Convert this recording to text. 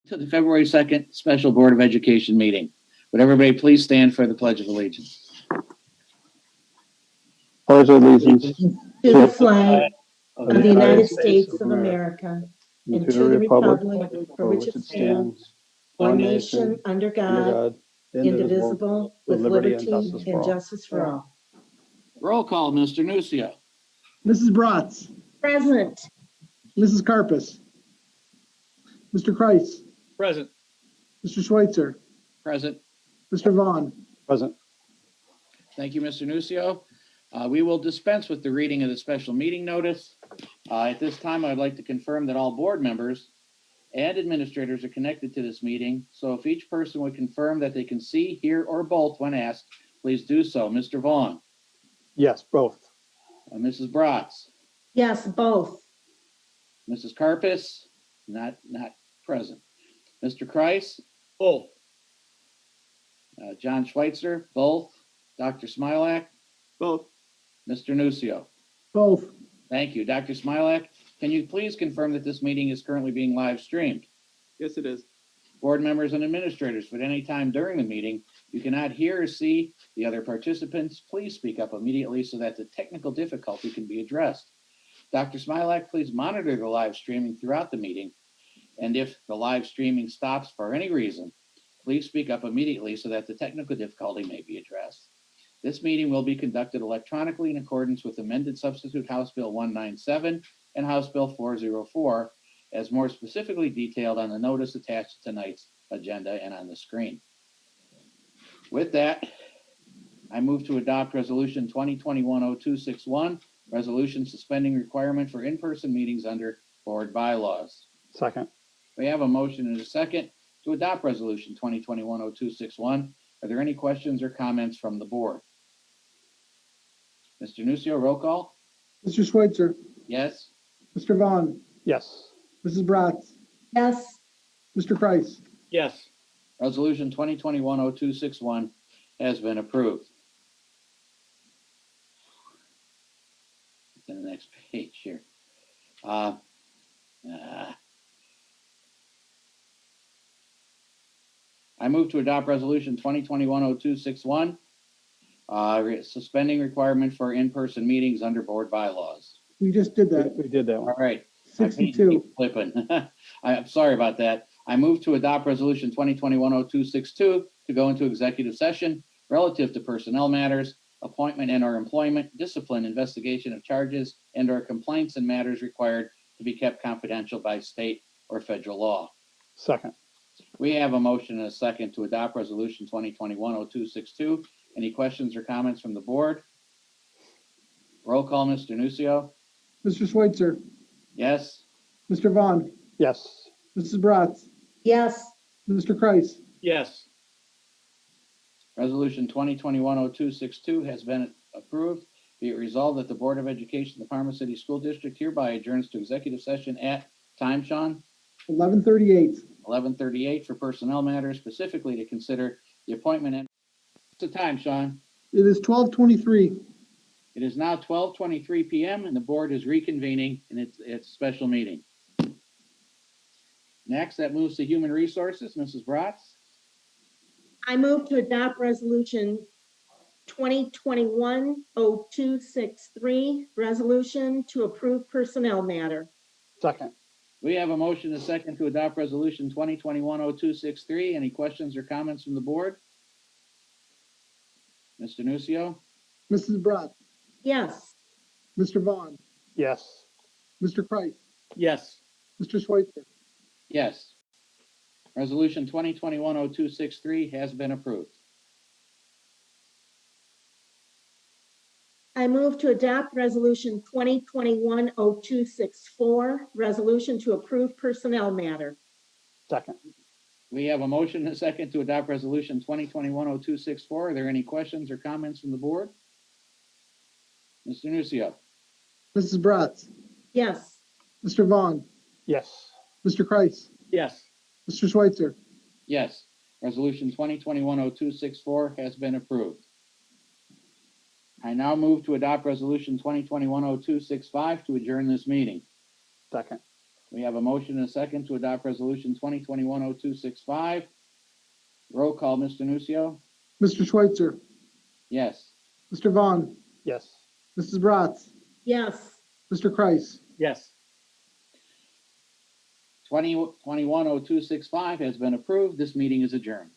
To the February 2nd Special Board of Education meeting. Would everybody please stand for the Pledge of Allegiance? Pledge allegiance to the flag of the United States of America and to the republic for which it stands, one nation, under God, indivisible, with liberty and justice for all. Roll call, Mr. Nucio. Mrs. Bratz, Present. Mrs. Carpus, Mr. Kreis, Present. Mr. Schweitzer, Present. Mr. Vaughn. present. Thank you, Mr. Nucio. We will dispense with the reading of the special meeting notice. At this time, I'd like to confirm that all board members and administrators are connected to this meeting. So if each person would confirm that they can see, hear, or both when asked, please do so. Mr. Vaughn, Yes, both. Mrs. Bratz, Yes, both. Mrs. Carpus, not present. Mr. Kreis, Both. John Schweitzer, both. Dr. Smilak, Both. Mr. Nucio. Both. Thank you. Dr. Smilak, can you please confirm that this meeting is currently being live streamed? Yes, it is. Board members and administrators, if at any time during the meeting you cannot hear or see the other participants, please speak up immediately so that the technical difficulty can be addressed. Dr. Smilak, please monitor the live streaming throughout the meeting. And if the live streaming stops for any reason, please speak up immediately so that the technical difficulty may be addressed. This meeting will be conducted electronically in accordance with amended substitute House Bill 197 and House Bill 404, as more specifically detailed on the notice attached to tonight's agenda and on the screen. With that, I move to adopt Resolution 2021-0261, resolution suspending requirement for in-person meetings under board bylaws. Second. We have a motion and a second to adopt Resolution 2021-0261. Are there any questions or comments from the board? Mr. Nucio, roll call? Mr. Schweitzer, Yes? Mr. Vaughn, Yes. Mrs. Bratz, Yes. Mr. Kreis. Yes. Resolution 2021-0261 has been approved. To the next page here. I move to adopt Resolution 2021-0261, suspending requirement for in-person meetings under board bylaws. We just did that. We did that one. All right. 62. Flipping. I'm sorry about that. I move to adopt Resolution 2021-0262 to go into executive session relative to personnel matters, appointment and/or employment, discipline, investigation of charges, and/or complaints and matters required to be kept confidential by state or federal law. Second. We have a motion and a second to adopt Resolution 2021-0262. Any questions or comments from the board? Roll call, Mr. Nucio. Mr. Schweitzer, Yes? Mr. Vaughn, Yes. Mrs. Bratz, Yes. Mr. Kreis. Yes. Resolution 2021-0262 has been approved. Be it resolved that the Board of Education of the Parma City School District hereby adjourns to executive session at time, Sean? 11:38. 11:38 for personnel matters, specifically to consider the appointment and what's the time, Sean? It is 12:23. It is now 12:23 p.m. and the board is reconvening in its special meeting. Next, that moves to Human Resources. Mrs. Bratz. I move to adopt Resolution 2021-0263, resolution to approve personnel matter. Second. We have a motion and a second to adopt Resolution 2021-0263. Any questions or comments from the board? Mr. Nucio. Mrs. Bratz, Yes. Mr. Vaughn, Yes. Mr. Kreis, Yes. Mr. Schweitzer. Yes. Resolution 2021-0263 has been approved. I move to adopt Resolution 2021-0264, resolution to approve personnel matter. Second. We have a motion and a second to adopt Resolution 2021-0264. Are there any questions or comments from the board? Mr. Nucio. Mrs. Bratz, Yes. Mr. Vaughn, Yes. Mr. Kreis, Yes. Mr. Schweitzer. Yes. Resolution 2021-0264 has been approved. I now move to adopt Resolution 2021-0265 to adjourn this meeting. Second. We have a motion and a second to adopt resolution 2021-0265. Roll call, Mr. Nucio. Mr. Schweitzer, Yes. Mr. Vaughn, Yes. Mrs. Bratz, yes, Mr. Kreis. Yes. 2021-0265 has been approved. This meeting is adjourned.